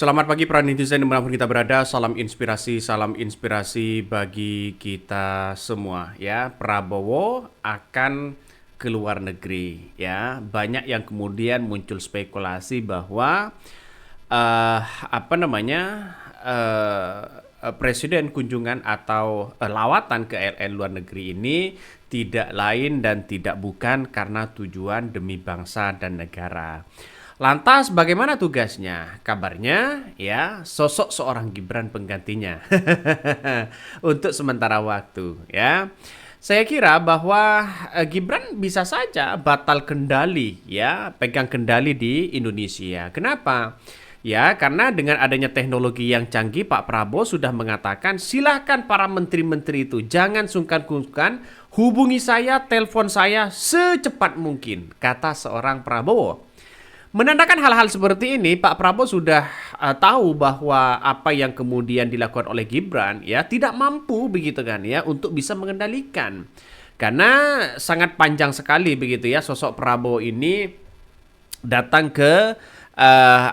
Selamat pagi para netizen dimanapun kita berada, salam inspirasi bagi kita semua ya. Prabowo akan ke luar negeri ya. Banyak yang kemudian muncul spekulasi bahwa eh apa namanya presiden kunjungan atau lawatan ke luar negeri ini tidak lain dan tidak bukan karena tujuan demi bangsa dan negara. Lantas bagaimana tugasnya? Kabarnya ya sosok seorang Gibran penggantinya untuk sementara waktu ya. Saya kira bahwa Gibran bisa saja batal kendali ya, pegang kendali di Indonesia. Kenapa? Ya, karena dengan adanya teknologi yang canggih, Pak Prabowo sudah mengatakan silahkan para menteri-menteri itu jangan sungkan-sungkan hubungi saya, telepon saya secepat mungkin, kata seorang Prabowo. Menandakan hal-hal seperti ini, Pak Prabowo sudah tahu bahwa apa yang kemudian dilakukan oleh Gibran ya tidak mampu begitu kan ya untuk bisa mengendalikan. Karena sangat panjang sekali begitu ya sosok Prabowo ini datang ke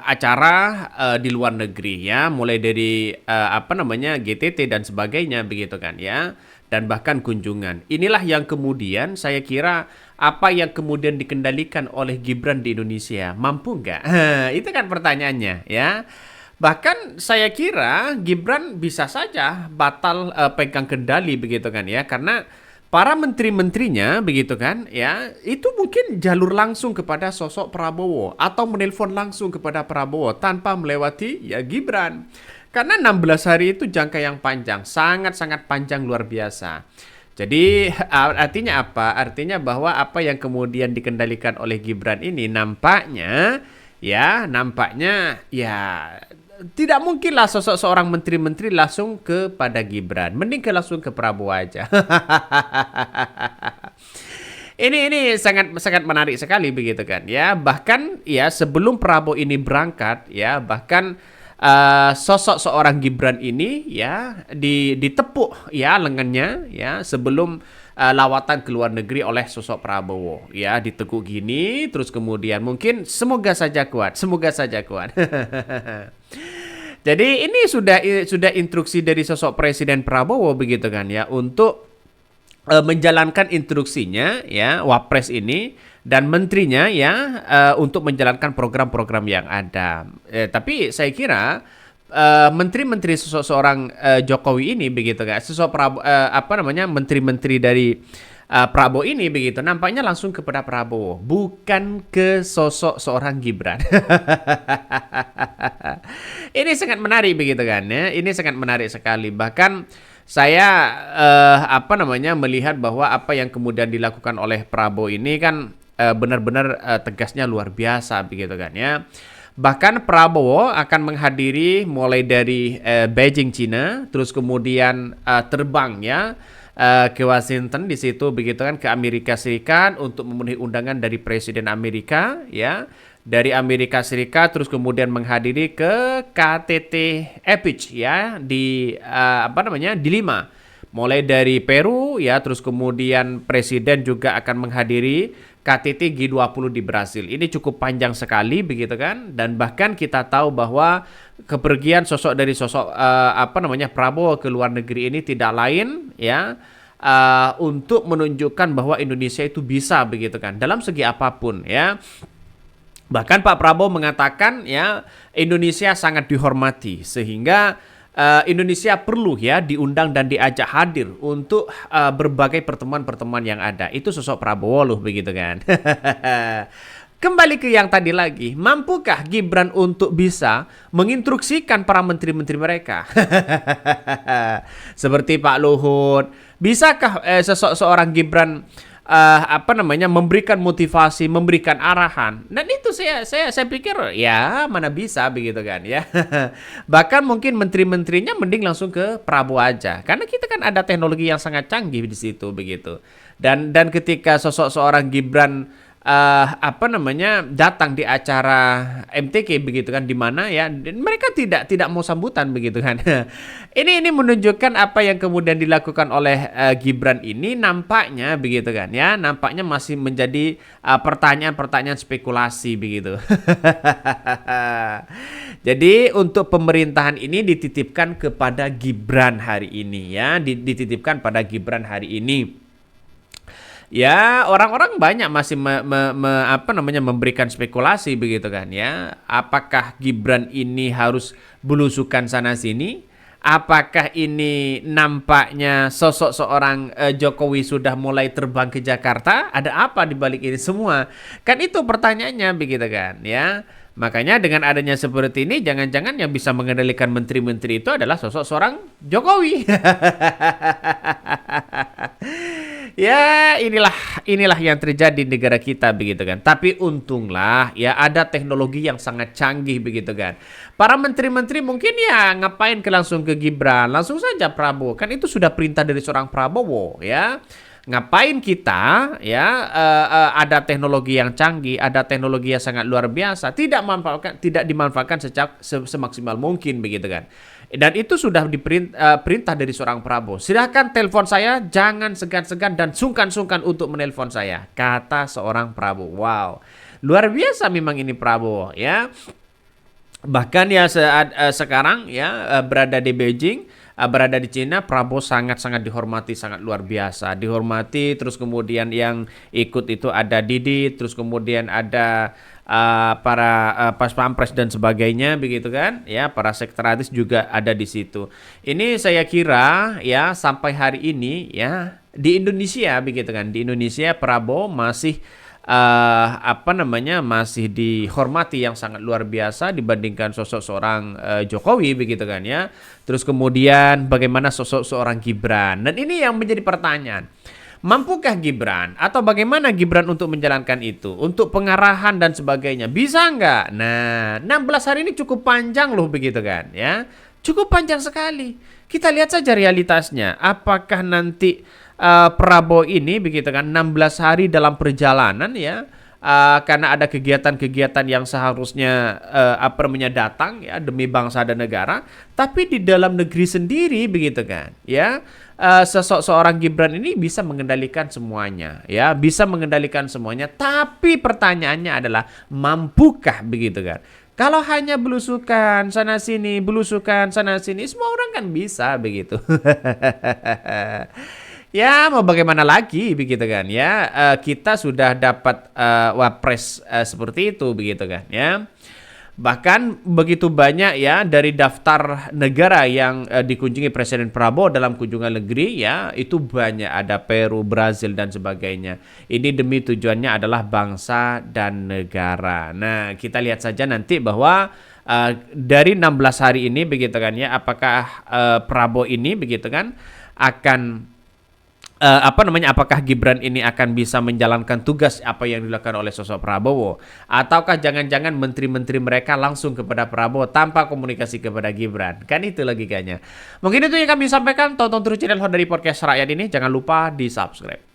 acara di luar negeri ya, mulai dari GTT dan sebagainya begitu kan ya, dan bahkan kunjungan. Inilah yang kemudian saya kira apa yang kemudian dikendalikan oleh Gibran di Indonesia mampu nggak? Itu kan pertanyaannya ya. Bahkan saya kira Gibran bisa saja batal pegang kendali begitu kan ya, karena para menteri-menterinya begitu kan ya, itu mungkin jalur langsung kepada sosok Prabowo atau menelpon langsung kepada Prabowo tanpa melewati ya Gibran. Karena 16 hari itu jangka yang panjang, sangat-sangat panjang luar biasa. Jadi artinya apa? Artinya bahwa apa yang kemudian dikendalikan oleh Gibran ini nampaknya ya tidak mungkinlah sosok seorang menteri-menteri langsung kepada Gibran. Mending langsung ke Prabowo aja. Ini sangat sangat menarik sekali begitu kan ya. Bahkan ya sebelum Prabowo ini berangkat ya, bahkan sosok seorang Gibran ini ya ditepuk ya lengannya ya sebelum lawatan ke luar negeri oleh sosok Prabowo ya, diteguk gini terus kemudian mungkin semoga saja kuat, semoga saja kuat. Jadi ini sudah instruksi dari sosok Presiden Prabowo begitu kan ya untuk menjalankan instruksinya ya Wapres ini dan menterinya ya untuk menjalankan program-program yang ada. Tapi saya kira menteri-menteri sosok seorang Jokowi ini begitu kan, sosok menteri-menteri dari Prabowo ini begitu nampaknya langsung kepada Prabowo, bukan ke sosok seorang Gibran. Ini sangat menarik begitu kan ya. Ini sangat menarik sekali. Bahkan saya melihat bahwa apa yang kemudian dilakukan oleh Prabowo ini kan benar-benar tegasnya luar biasa begitu kan ya. Bahkan Prabowo akan menghadiri mulai dari Beijing Cina, terus kemudian terbang ya ke Washington di situ begitu kan, ke Amerika Serikat untuk memenuhi undangan dari Presiden Amerika ya. Dari Amerika Serikat terus kemudian menghadiri ke KTT EPIC ya di di Lima. Mulai dari Peru ya, terus kemudian presiden juga akan menghadiri KTT G20 di Brasil. Ini cukup panjang sekali begitu kan, dan bahkan kita tahu bahwa kepergian sosok dari sosok Prabowo ke luar negeri ini tidak lain ya untuk menunjukkan bahwa Indonesia itu bisa begitu kan dalam segi apapun ya. Bahkan Pak Prabowo mengatakan ya Indonesia sangat dihormati sehingga Indonesia perlu ya diundang dan diajak hadir untuk berbagai pertemuan-pertemuan yang ada. Itu sosok Prabowo loh begitu kan. Kembali ke yang tadi lagi, mampukah Gibran untuk bisa menginstruksikan para menteri-menteri mereka? Seperti Pak Luhut, bisakah seorang Gibran memberikan motivasi, memberikan arahan? Dan itu saya pikir ya mana bisa begitu kan ya. Bahkan mungkin menteri-menterinya mending langsung ke Prabowo aja, karena kita kan ada teknologi yang sangat canggih di situ begitu. Dan ketika sosok seorang Gibran datang di acara MTQ begitu kan, di mana ya dan mereka tidak mau sambutan begitu kan. Ini menunjukkan apa yang kemudian dilakukan oleh Gibran ini nampaknya begitu kan ya, nampaknya masih menjadi pertanyaan-pertanyaan spekulasi begitu. Jadi untuk pemerintahan ini dititipkan kepada Gibran hari ini ya, dititipkan pada Gibran hari ini. Ya, orang-orang banyak masih memberikan spekulasi begitu kan ya. Apakah Gibran ini harus belusukan sana sini? Apakah ini nampaknya sosok seorang Jokowi sudah mulai terbang ke Jakarta? Ada apa di balik ini semua? Kan itu pertanyaannya begitu kan ya. Makanya dengan adanya seperti ini, jangan-jangan yang bisa mengendalikan menteri-menteri itu adalah sosok seorang Jokowi. Ya, inilah yang terjadi di negara kita begitu kan. Tapi untunglah ya ada teknologi yang sangat canggih begitu kan. Para menteri-menteri mungkin ya ngapain langsung ke Gibran, langsung saja Prabowo. Kan itu sudah perintah dari seorang Prabowo ya. Ngapain kita ya ada teknologi yang canggih, ada teknologi yang sangat luar biasa, tidak dimanfaatkan semaksimal mungkin begitu kan. Dan itu sudah diperintah dari seorang Prabowo. Silahkan telepon saya, jangan segan-segan dan sungkan-sungkan untuk menelpon saya, kata seorang Prabowo. Wow, luar biasa memang ini Prabowo ya. Bahkan ya sekarang ya berada di Beijing, berada di Cina, Prabowo sangat-sangat dihormati, sangat luar biasa dihormati. Terus kemudian yang ikut itu ada Didi, terus kemudian ada para pas pampres dan sebagainya begitu kan ya, para sekretaris juga ada di situ. Ini saya kira ya sampai hari ini ya di Indonesia begitu kan, di Indonesia Prabowo masih masih dihormati yang sangat luar biasa dibandingkan sosok seorang Jokowi begitu kan ya. Terus kemudian bagaimana sosok seorang Gibran, dan ini yang menjadi pertanyaan. Mampukah Gibran atau bagaimana Gibran untuk menjalankan itu? Untuk pengarahan dan sebagainya. Bisa nggak? Nah, 16 hari ini cukup panjang loh begitu kan ya. Cukup panjang sekali. Kita lihat saja realitasnya. Apakah nanti Prabowo ini begitu kan 16 hari dalam perjalanan ya. Karena ada kegiatan-kegiatan yang seharusnya datang ya demi bangsa dan negara, tapi di dalam negeri sendiri begitu kan ya, seorang Gibran ini bisa mengendalikan semuanya ya, bisa mengendalikan semuanya. Tapi pertanyaannya adalah mampukah begitu kan? Kalau hanya belusukan sana sini, semua orang kan bisa begitu. Ya mau bagaimana lagi begitu kan ya, kita sudah dapat wapres seperti itu begitu kan ya. Bahkan begitu banyak ya dari daftar negara yang dikunjungi Presiden Prabowo dalam kunjungan negeri ya, itu banyak, ada Peru, Brazil dan sebagainya. Ini demi tujuannya adalah bangsa dan negara. Nah kita lihat saja nanti bahwa dari 16 hari ini begitu kan ya, apakah Prabowo ini begitu kan akan apakah Gibran ini akan bisa menjalankan tugas apa yang dilakukan oleh sosok Prabowo, ataukah jangan-jangan menteri-menteri mereka langsung kepada Prabowo tanpa komunikasi kepada Gibran? Kan itu logikanya. Mungkin itu yang kami sampaikan. Tonton terus channel Hot dari Podcast Rakyat ini, jangan lupa di subscribe.